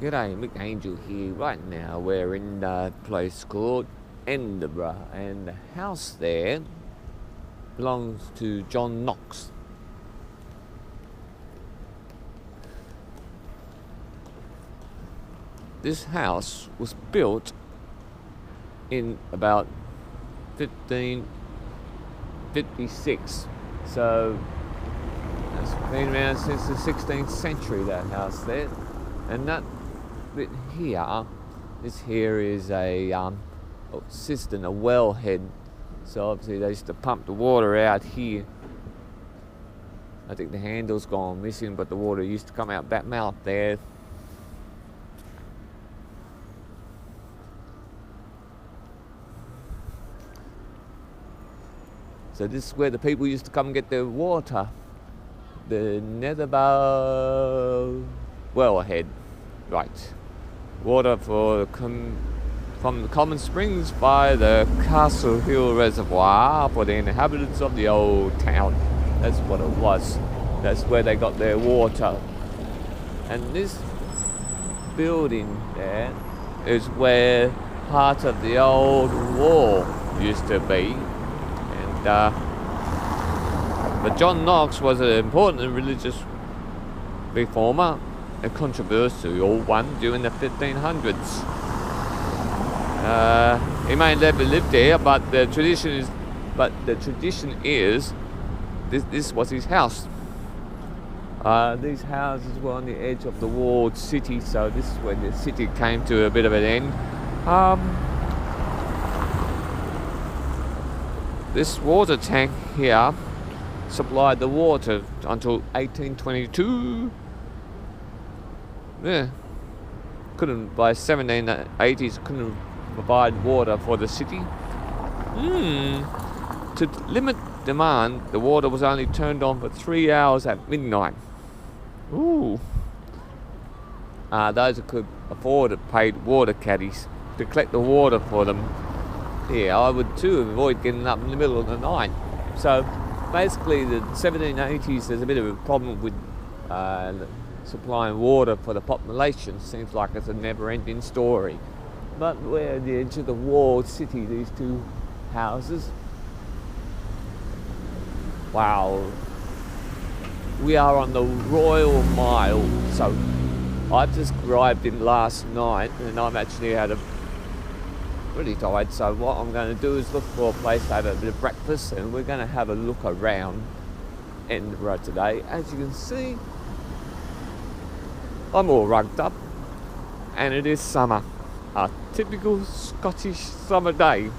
G'day, Mick Angelhere here. Right now we're in a place called Edinburgh, and the house there belongs to John Knox. This house was built in about 1556, so it's been around since the 16th century, that house there. And that bit here, this here is a cistern, a wellhead. So obviously they used to pump the water out here. I think the handle's gone missing, but the water used to come out that mouth there. So this is where the people used to come and get their water. The Endiburgh wellhead. Right. Water from the common springs by the Castle Hill Reservoir for the inhabitants of the old town. That's what it was. That's where they got their water. And this building there is where part of the old wall used to be. And but John Knox was an important religious reformer, a controversial one during the 1500s. He may never lived there, but the tradition is this was his house. These houses were on the edge of the walled city, so this is when the city came to a bit of an end. This water tank here supplied the water until 1822. Yeah, by 1780s couldn't provide water for the city. To limit demand, the water was only turned on for 3 hours at midnight. Ooh. Those who could afford it paid water caddies to collect the water for them. Yeah, I would too avoid getting up in the middle of the night. So basically the 1780s, there's a bit of a problem with supplying water for the population. Seems like it's a never-ending story. But we're at the edge of the walled city, these two houses. Wow. We are on the Royal Mile. So I just arrived in last night and I'm actually really tired, so what I'm going to do is look for a place to have a bit of breakfast, and we're going to have a look around Edinburgh today. As you can see, I'm all rugged up, and it is summer, a typical Scottish summer day.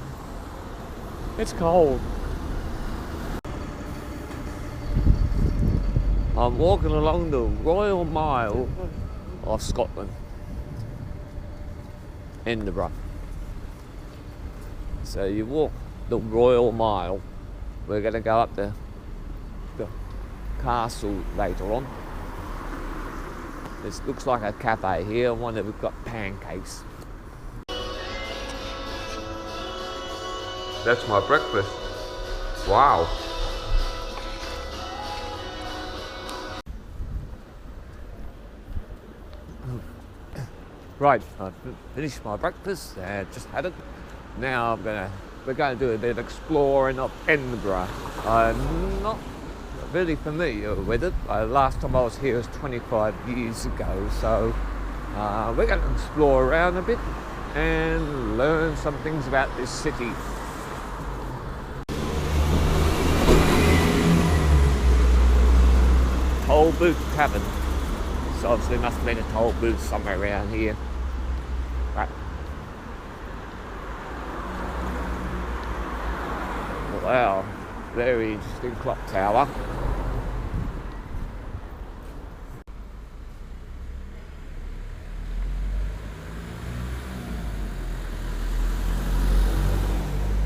It's cold. I'm walking along the Royal Mile of Scotland, Edinburgh. So you walk the Royal Mile. We're going to go up the castle later on. This looks like a cafe here. I wonder if we've got pancakes. That's my breakfast. Wow. Right, I've finished my breakfast. Just had it. Now we're going to do a bit of exploring of Edinburgh. I'm not really familiar with it. Last time I was here was 25 years ago, so we're going to explore around a bit and learn some things about this city. Toll Booth Tavern. So obviously there must have been a toll booth somewhere around here. Right. Wow, very interesting clock tower.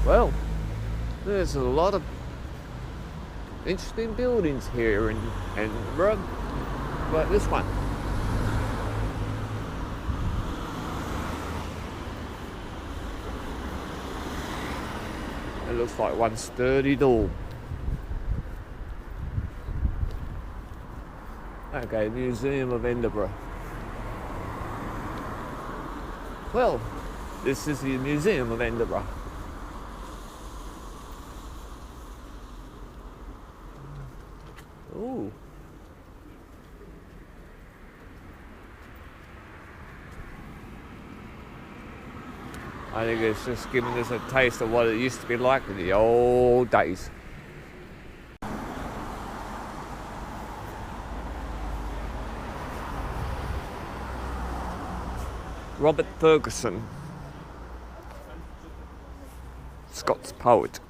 Well, there's a lot of interesting buildings here in Edinburgh, but this one. It looks like one sturdy door. Okay, Museum of Edinburgh. Well, this is the Museum of Edinburgh. Ooh. I think it's just giving us a taste of what it used to be like in the old days. Robert Ferguson, Scots poet,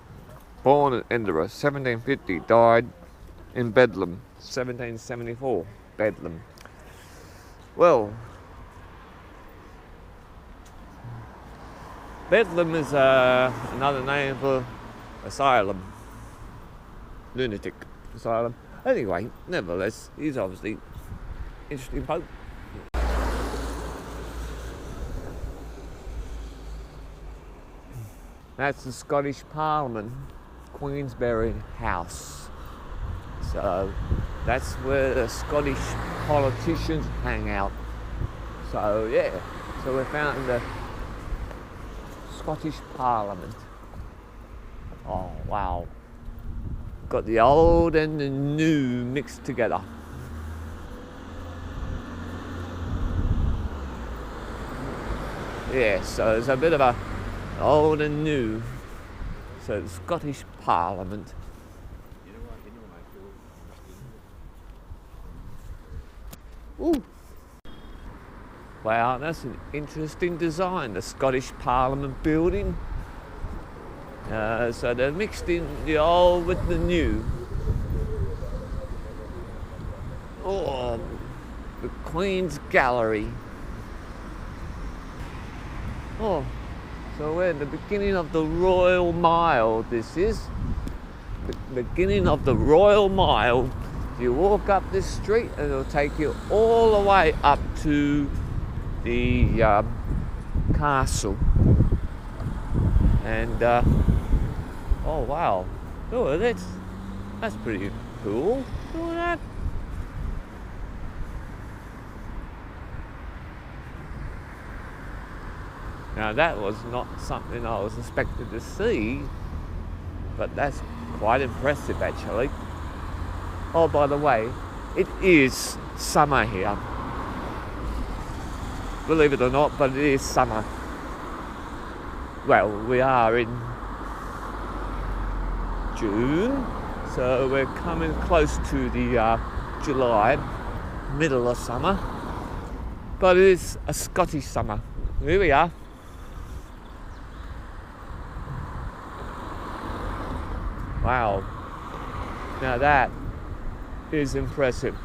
born in Edinburgh, 1750, died in Bedlam, 1774, Bedlam. Well, Bedlam is another name for asylum, lunatic asylum. Anyway, nevertheless, he's obviously interesting poet. That's the Scottish Parliament, Queensberry House. So that's where the Scottish politicians hang out. So yeah, so we're found in the Scottish Parliament. Oh wow. Got the old and the new mixed together. Yeah, so there's a bit of a old and new. So the Scottish Parliament. Ooh. Wow, that's an interesting design, the Scottish Parliament building. So they're mixed in the old with the new. Oh, the Queen's Gallery. Oh, so we're at the beginning of the Royal Mile, this is. The beginning of the Royal Mile. You walk up this street and it'll take you all the way up to the castle. And, oh wow. Oh, that's pretty cool. Look at that. Now that was not something I was expected to see, but that's quite impressive actually. Oh, by the way, it is summer here. Believe it or not, but it is summer. Well, we are in June, so we're coming close to the July, middle of summer. But it is a Scottish summer. Here we are. Wow. Now that is impressive.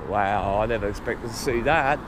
Wow, I never expected to see that.